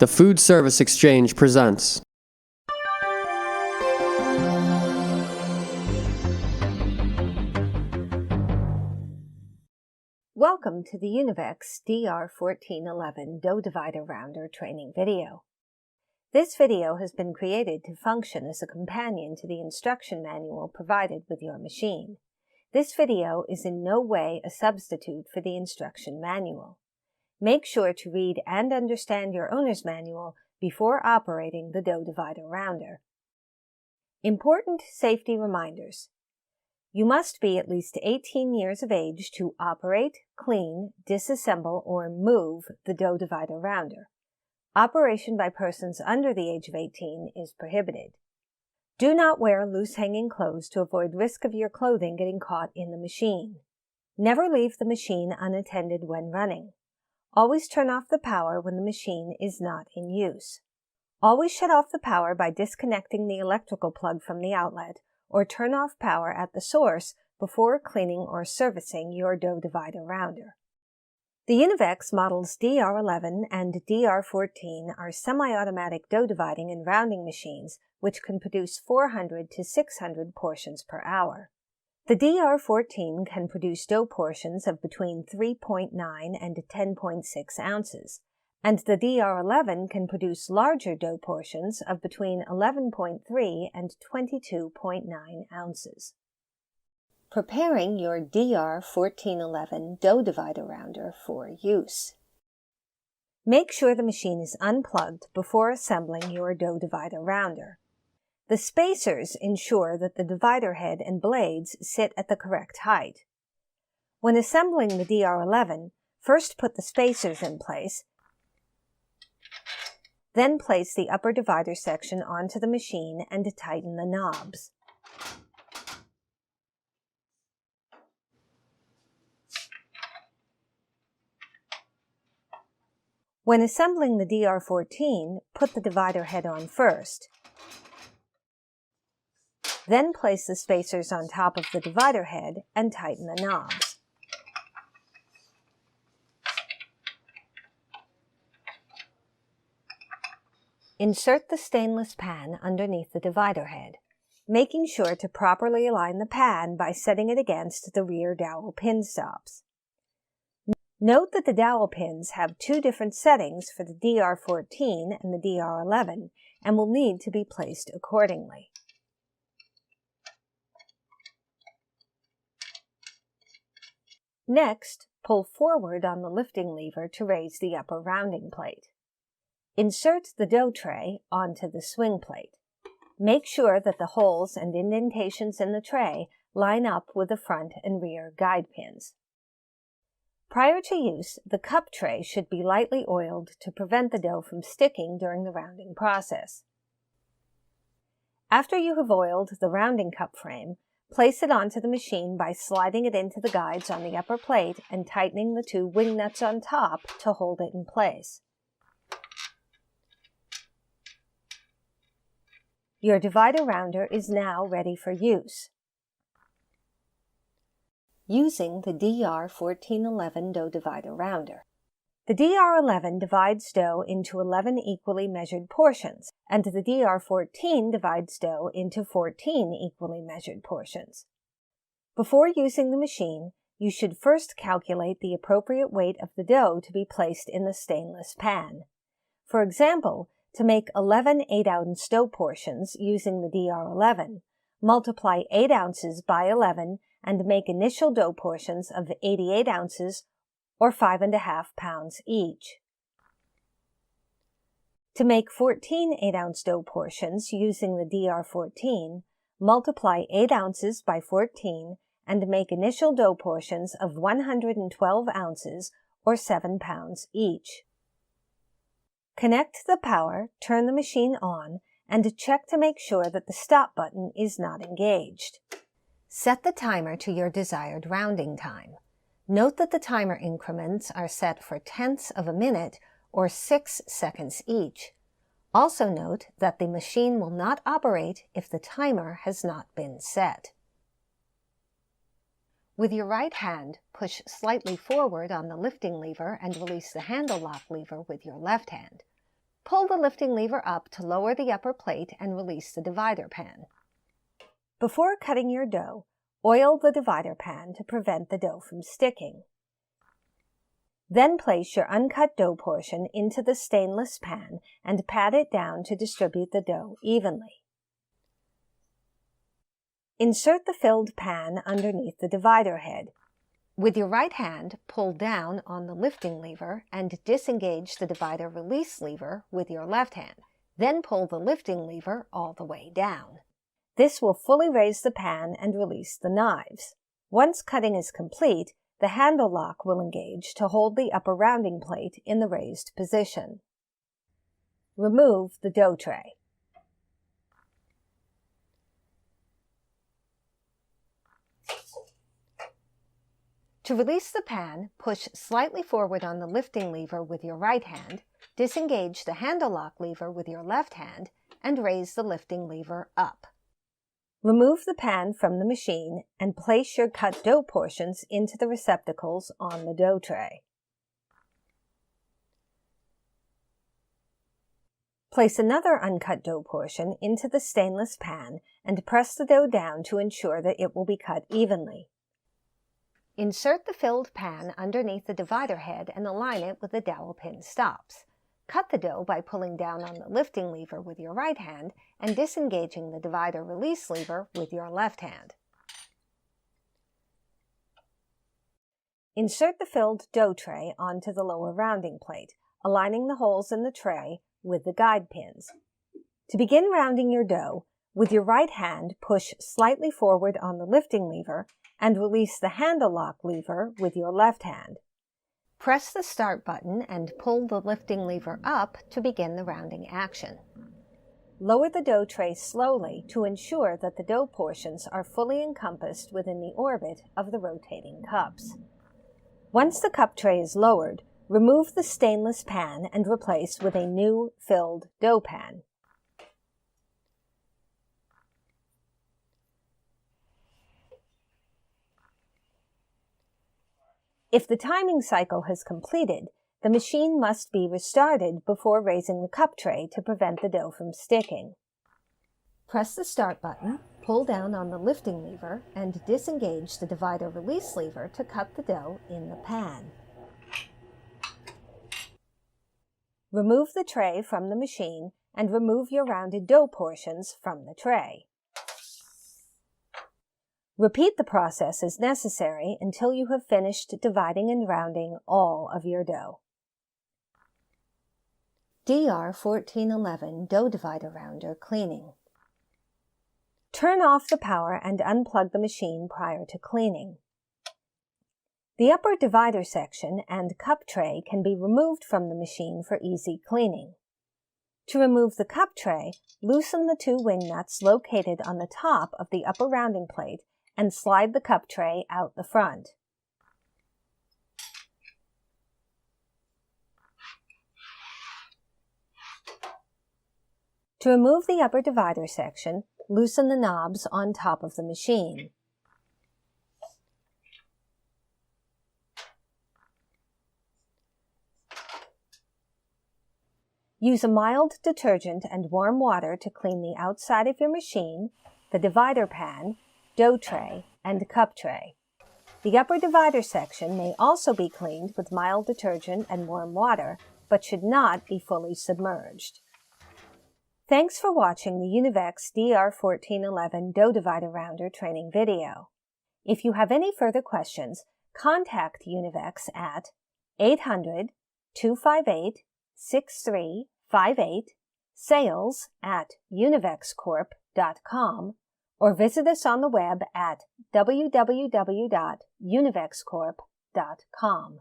The Food Service Exchange presents. Welcome to the Univex DR1411 Dough Divider Rounder training video. This video has been created to function as a companion to the instruction manual provided with your machine. This video is in no way a substitute for the instruction manual. Make sure to read and understand your owner's manual before operating the Dough Divider Rounder. Important safety reminders. You must be at least 18 years of age to operate, clean, disassemble, or move the Dough Divider Rounder. Operation by persons under the age of 18 is prohibited. Do not wear loose-hanging clothes to avoid risk of your clothing getting caught in the machine. Never leave the machine unattended when running. Always turn off the power when the machine is not in use. Always shut off the power by disconnecting the electrical plug from the outlet, or turn off power at the source before cleaning or servicing your Dough Divider Rounder. The Univex models DR11 and DR14 are semi-automatic dough dividing and rounding machines which can produce 400 to 600 portions per hour. The DR14 can produce dough portions of between 3.9 and 10.6 ounces, and the DR11 can produce larger dough portions of between 11.3 and 22.9 ounces. Preparing your DR1411 Dough Divider Rounder for use. Make sure the machine is unplugged before assembling your Dough Divider Rounder. The spacers ensure that the divider head and blades sit at the correct height. When assembling the DR11, first put the spacers in place, then place the upper divider section onto the machine and tighten the knobs. When assembling the DR14, put the divider head on first. Then place the spacers on top of the divider head and tighten the knobs. Insert the stainless pan underneath the divider head, making sure to properly align the pan by setting it against the rear dowel pin stops. Note that the dowel pins have two different settings for the DR14 and the DR11 and will need to be placed accordingly. Next, pull forward on the lifting lever to raise the upper rounding plate. Insert the dough tray onto the swing plate. Make sure that the holes and indentations in the tray line up with the front and rear guide pins. Prior to use, the cup tray should be lightly oiled to prevent the dough from sticking during the rounding process. After you have oiled the rounding cup frame, place it onto the machine by sliding it into the guides on the upper plate and tightening the two wing nuts on top to hold it in place. Your divider rounder is now ready for use. Using the DR1411 Dough Divider Rounder. The DR11 divides dough into 11 equally measured portions, and the DR14 divides dough into 14 equally measured portions. Before using the machine, you should first calculate the appropriate weight of the dough to be placed in the stainless pan. For example, to make 11 8-ounce dough portions using the DR11, multiply 8 ounces by 11 and make initial dough portions of 88 ounces or 5.5 pounds each. To make 14 8-ounce dough portions using the DR14, multiply 8 ounces by 14 and make initial dough portions of 112 ounces or 7 pounds each. Connect the power, turn the machine on, and check to make sure that the stop button is not engaged. Set the timer to your desired rounding time. Note that the timer increments are set for tenths of a minute or 6 seconds each. Also note that the machine will not operate if the timer has not been set. With your right hand, push slightly forward on the lifting lever and release the handle lock lever with your left hand. Pull the lifting lever up to lower the upper plate and release the divider pan. Before cutting your dough, oil the divider pan to prevent the dough from sticking. Then place your uncut dough portion into the stainless pan and pat it down to distribute the dough evenly. Insert the filled pan underneath the divider head. With your right hand, pull down on the lifting lever and disengage the divider release lever with your left hand. Then pull the lifting lever all the way down. This will fully raise the pan and release the knives. Once cutting is complete, the handle lock will engage to hold the upper rounding plate in the raised position. Remove the dough tray. To release the pan, push slightly forward on the lifting lever with your right hand, disengage the handle lock lever with your left hand, and raise the lifting lever up. Remove the pan from the machine and place your cut dough portions into the receptacles on the dough tray. Place another uncut dough portion into the stainless pan and press the dough down to ensure that it will be cut evenly. Insert the filled pan underneath the divider head and align it with the dowel pin stops. Cut the dough by pulling down on the lifting lever with your right hand and disengaging the divider release lever with your left hand. Insert the filled dough tray onto the lower rounding plate, aligning the holes in the tray with the guide pins. To begin rounding your dough, with your right hand, push slightly forward on the lifting lever and release the handle lock lever with your left hand. Press the start button and pull the lifting lever up to begin the rounding action. Lower the dough tray slowly to ensure that the dough portions are fully encompassed within the orbit of the rotating cups. Once the cup tray is lowered, remove the stainless pan and replace with a new filled dough pan. If the timing cycle has completed, the machine must be restarted before raising the cup tray to prevent the dough from sticking. Press the start button, pull down on the lifting lever, and disengage the divider release lever to cut the dough in the pan. Remove the tray from the machine and remove your rounded dough portions from the tray. Repeat the process as necessary until you have finished dividing and rounding all of your dough. DR1411 Dough Divider Rounder Cleaning. Turn off the power and unplug the machine prior to cleaning. The upper divider section and cup tray can be removed from the machine for easy cleaning. To remove the cup tray, loosen the two wing nuts located on the top of the upper rounding plate and slide the cup tray out the front. To remove the upper divider section, loosen the knobs on top of the machine. Use a mild detergent and warm water to clean the outside of your machine, the divider pan, dough tray, and cup tray. The upper divider section may also be cleaned with mild detergent and warm water, but should not be fully submerged. Thanks for watching the Univex DR1411 Dough Divider Rounder training video. If you have any further questions, contact Univex at 800-258-6358, sales@univexcorp.com, or visit us on the web at www.univexcorp.com.